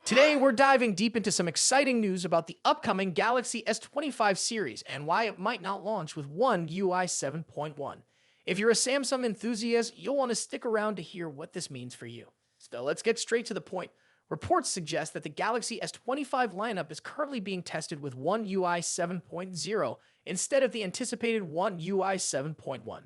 Today, we're diving deep into some exciting news about the upcoming Galaxy S25 series and why it might not launch with One UI 7.1. If you're a Samsung enthusiast, you'll want to stick around to hear what this means for you. So let's get straight to the point. Reports suggest that the Galaxy S25 lineup is currently being tested with One UI 7.0 instead of the anticipated One UI 7.1.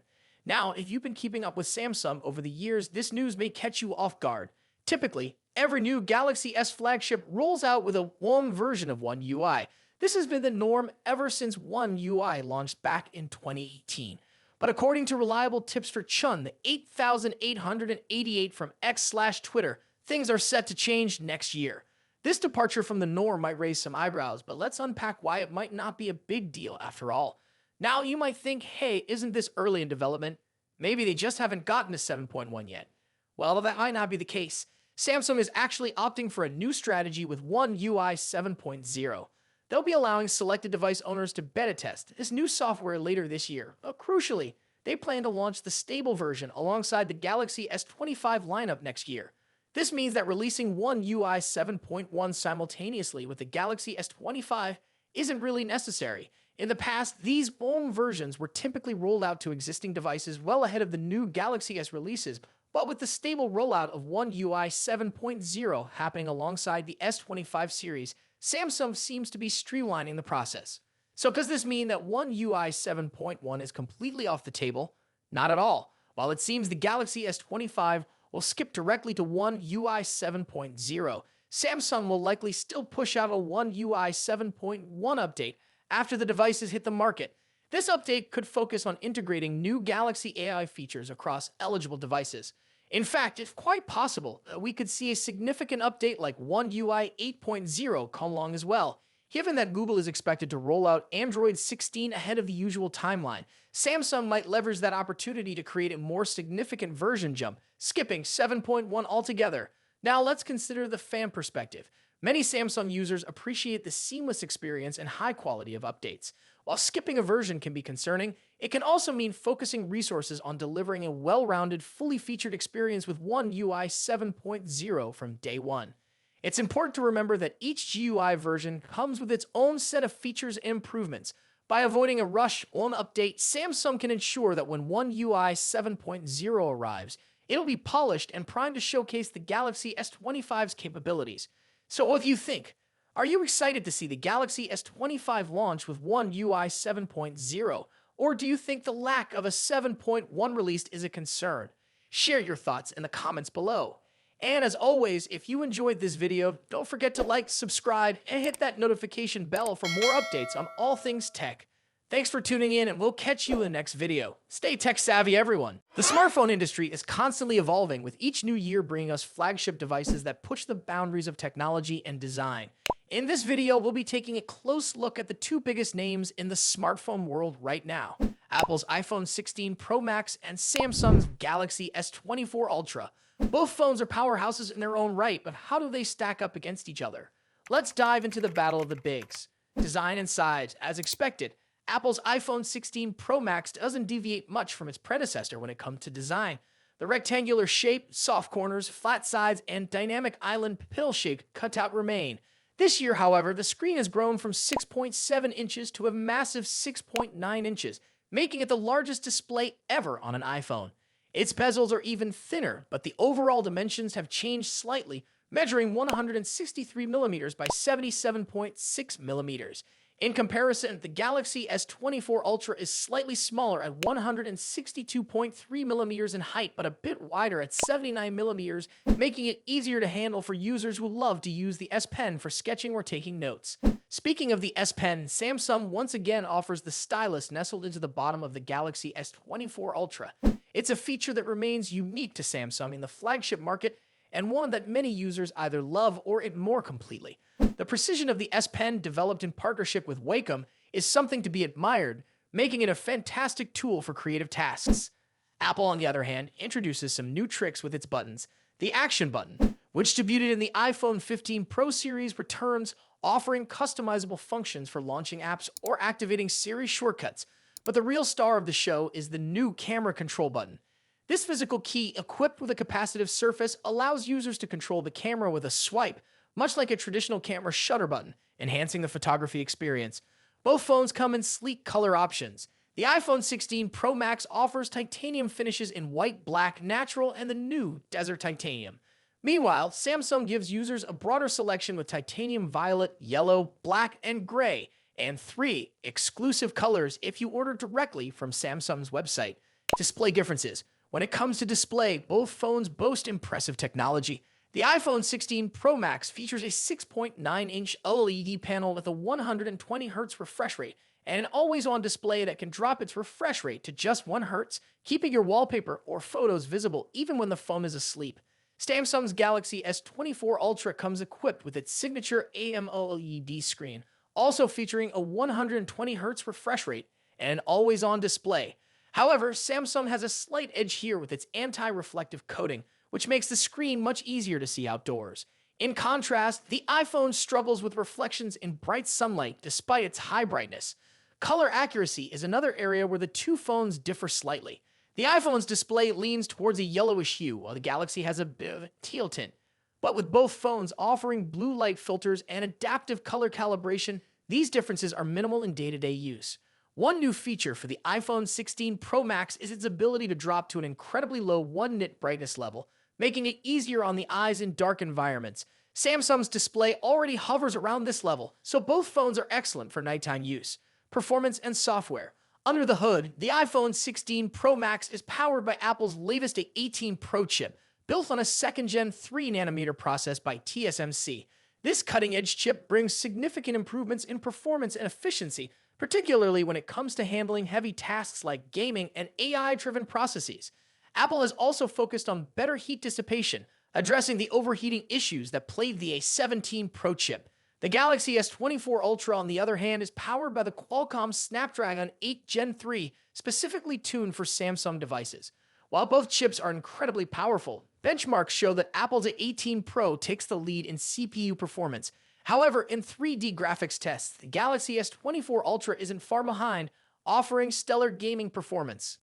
Now, if you've been keeping up with Samsung over the years, this news may catch you off guard. Typically, every new Galaxy S flagship rolls out with a One version of One UI. This has been the norm ever since One UI launched back in 2018. But according to reliable tips for Chun, the 8,888 from X/Twitter, things are set to change next year. This departure from the norm might raise some eyebrows, but let's unpack why it might not be a big deal after all. Now you might think, hey, isn't this early in development? Maybe they just haven't gotten to 7.1 yet. Well, that might not be the case. Samsung is actually opting for a new strategy with One UI 7.0. They'll be allowing selected device owners to beta test this new software later this year. But crucially, they plan to launch the stable version alongside the Galaxy S25 lineup next year. This means that releasing One UI 7.1 simultaneously with the Galaxy S25 isn't really necessary. In the past, these OM versions were typically rolled out to existing devices well ahead of the new Galaxy S releases, but with the stable rollout of One UI 7.0 happening alongside the S25 series, Samsung seems to be streamlining the process. So does this mean that One UI 7.1 is completely off the table? Not at all. While it seems the Galaxy S25 will skip directly to One UI 7.0, Samsung will likely still push out a One UI 7.1 update after the devices hit the market. This update could focus on integrating new Galaxy AI features across eligible devices. In fact, it's quite possible that we could see a significant update like One UI 8.0 come along as well. Given that Google is expected to roll out Android 16 ahead of the usual timeline, Samsung might leverage that opportunity to create a more significant version jump, skipping 7.1 altogether. Now let's consider the fan perspective. Many Samsung users appreciate the seamless experience and high quality of updates. While skipping a version can be concerning, it can also mean focusing resources on delivering a well-rounded, fully featured experience with One UI 7.0 from day one. It's important to remember that each GUI version comes with its own set of features and improvements. By avoiding a rush on update, Samsung can ensure that when One UI 7.0 arrives, it'll be polished and primed to showcase the Galaxy S25's capabilities. So what do you think? Are you excited to see the Galaxy S25 launch with One UI 7.0? Or do you think the lack of a 7.1 release is a concern? Share your thoughts in the comments below. And as always, if you enjoyed this video, don't forget to like, subscribe, and hit that notification bell for more updates on all things tech. Thanks for tuning in, and we'll catch you in the next video. Stay tech savvy, everyone. The smartphone industry is constantly evolving, with each new year bringing us flagship devices that push the boundaries of technology and design. In this video, we'll be taking a close look at the two biggest names in the smartphone world right now: Apple's iPhone 16 Pro Max and Samsung's Galaxy S24 Ultra. Both phones are powerhouses in their own right, but how do they stack up against each other? Let's dive into the battle of the bigs. Design and size. As expected, Apple's iPhone 16 Pro Max doesn't deviate much from its predecessor when it comes to design. The rectangular shape, soft corners, flat sides, and dynamic island pill-shaped cutout remain. This year, however, the screen has grown from 6.7 inches to a massive 6.9 inches, making it the largest display ever on an iPhone. Its bezels are even thinner, but the overall dimensions have changed slightly, measuring 163 millimeters by 77.6 millimeters. In comparison, the Galaxy S24 Ultra is slightly smaller at 162.3 millimeters in height, but a bit wider at 79 millimeters, making it easier to handle for users who love to use the S Pen for sketching or taking notes. Speaking of the S Pen, Samsung once again offers the stylus nestled into the bottom of the Galaxy S24 Ultra. It's a feature that remains unique to Samsung in the flagship market, and one that many users either love or ignore completely. The precision of the S Pen, developed in partnership with Wacom, is something to be admired, making it a fantastic tool for creative tasks. Apple, on the other hand, introduces some new tricks with its buttons. The Action button, which debuted in the iPhone 15 Pro series, returns, offering customizable functions for launching apps or activating Siri shortcuts. But the real star of the show is the new Camera Control button. This physical key, equipped with a capacitive surface, allows users to control the camera with a swipe, much like a traditional camera shutter button, enhancing the photography experience. Both phones come in sleek color options. The iPhone 16 Pro Max offers titanium finishes in white, black, natural, and the new Desert Titanium. Meanwhile, Samsung gives users a broader selection with titanium violet, yellow, black, and gray, and 3 exclusive colors if you order directly from Samsung's website. Display differences. When it comes to display, both phones boast impressive technology. The iPhone 16 Pro Max features a 6.9-inch OLED panel with a 120Hz refresh rate and an always-on display that can drop its refresh rate to just 1 Hz, keeping your wallpaper or photos visible even when the phone is asleep. Samsung's Galaxy S24 Ultra comes equipped with its signature AMOLED screen, also featuring a 120Hz refresh rate and an always-on display. However, Samsung has a slight edge here with its anti-reflective coating, which makes the screen much easier to see outdoors. In contrast, the iPhone struggles with reflections in bright sunlight despite its high brightness. Color accuracy is another area where the two phones differ slightly. The iPhone's display leans towards a yellowish hue, while the Galaxy has a bit of a teal tint. But with both phones offering blue light filters and adaptive color calibration, these differences are minimal in day-to-day use. One new feature for the iPhone 16 Pro Max is its ability to drop to an incredibly low 1-nit brightness level, making it easier on the eyes in dark environments. Samsung's display already hovers around this level, so both phones are excellent for nighttime use. Performance and software. Under the hood, the iPhone 16 Pro Max is powered by Apple's latest A18 Pro chip, built on a second-gen 3nm process by TSMC. This cutting-edge chip brings significant improvements in performance and efficiency, particularly when it comes to handling heavy tasks like gaming and AI-driven processes. Apple has also focused on better heat dissipation, addressing the overheating issues that plagued the A17 Pro chip. The Galaxy S24 Ultra, on the other hand, is powered by the Qualcomm Snapdragon 8 Gen 3, specifically tuned for Samsung devices. While both chips are incredibly powerful, benchmarks show that Apple's A18 Pro takes the lead in CPU performance. However, in 3D graphics tests, the Galaxy S24 Ultra isn't far behind, offering stellar gaming performance.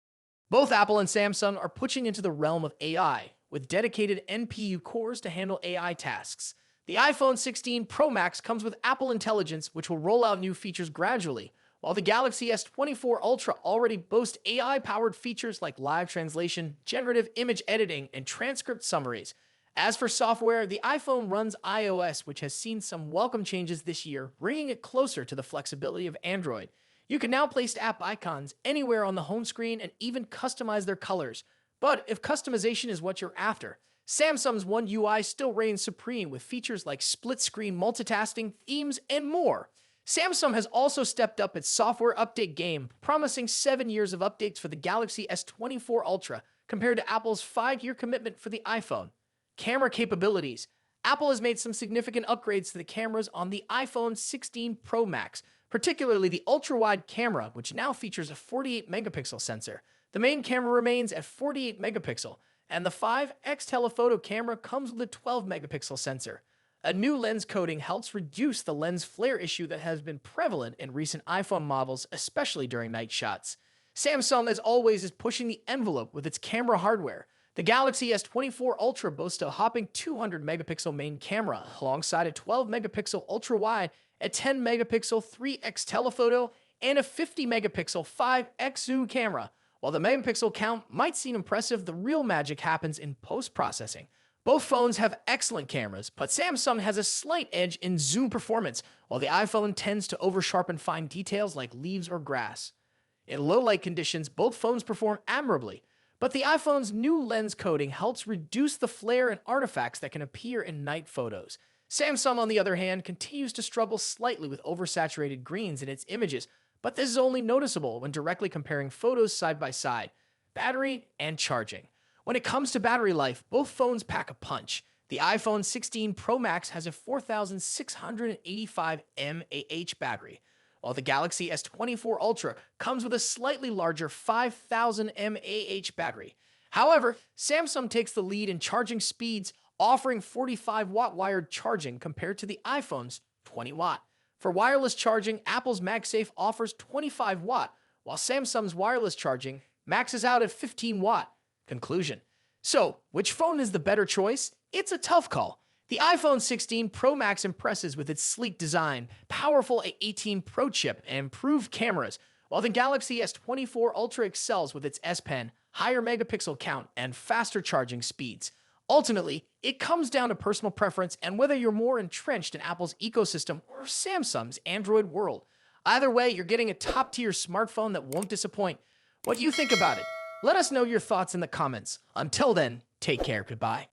Both Apple and Samsung are pushing into the realm of AI, with dedicated NPU cores to handle AI tasks. The iPhone 16 Pro Max comes with Apple Intelligence, which will roll out new features gradually, while the Galaxy S24 Ultra already boasts AI-powered features like live translation, generative image editing, and transcript summaries. As for software, the iPhone runs iOS, which has seen some welcome changes this year, bringing it closer to the flexibility of Android. You can now place app icons anywhere on the home screen and even customize their colors. But if customization is what you're after, Samsung's One UI still reigns supreme with features like split-screen multitasking, themes, and more. Samsung has also stepped up its software update game, promising 7 years of updates for the Galaxy S24 Ultra, compared to Apple's 5-year commitment for the iPhone. Camera capabilities. Apple has made some significant upgrades to the cameras on the iPhone 16 Pro Max, particularly the ultra-wide camera, which now features a 48-megapixel sensor. The main camera remains at 48 megapixel, and the 5x telephoto camera comes with a 12-megapixel sensor. A new lens coating helps reduce the lens flare issue that has been prevalent in recent iPhone models, especially during night shots. Samsung, as always, is pushing the envelope with its camera hardware. The Galaxy S24 Ultra boasts a hopping 200-megapixel main camera, alongside a 12-megapixel ultra-wide, a 10-megapixel 3x telephoto, and a 50-megapixel 5x zoom camera. While the megapixel count might seem impressive, the real magic happens in post-processing. Both phones have excellent cameras, but Samsung has a slight edge in zoom performance, while the iPhone tends to over-sharpen fine details like leaves or grass. In low-light conditions, both phones perform admirably, but the iPhone's new lens coating helps reduce the flare and artifacts that can appear in night photos. Samsung, on the other hand, continues to struggle slightly with oversaturated greens in its images, but this is only noticeable when directly comparing photos side by side. Battery and charging. When it comes to battery life, both phones pack a punch. The iPhone 16 Pro Max has a 4,685 mAh battery, while the Galaxy S24 Ultra comes with a slightly larger 5,000 mAh battery. However, Samsung takes the lead in charging speeds, offering 45-watt wired charging compared to the iPhone's 20-watt. For wireless charging, Apple's MagSafe offers 25-watt, while Samsung's wireless charging maxes out at 15-watt. Conclusion. So, which phone is the better choice? It's a tough call. The iPhone 16 Pro Max impresses with its sleek design, powerful A18 Pro chip, and improved cameras, while the Galaxy S24 Ultra excels with its S Pen, higher megapixel count, and faster charging speeds. Ultimately, it comes down to personal preference and whether you're more entrenched in Apple's ecosystem or Samsung's Android world. Either way, you're getting a top-tier smartphone that won't disappoint. What do you think about it? Let us know your thoughts in the comments. Until then, take care. Goodbye.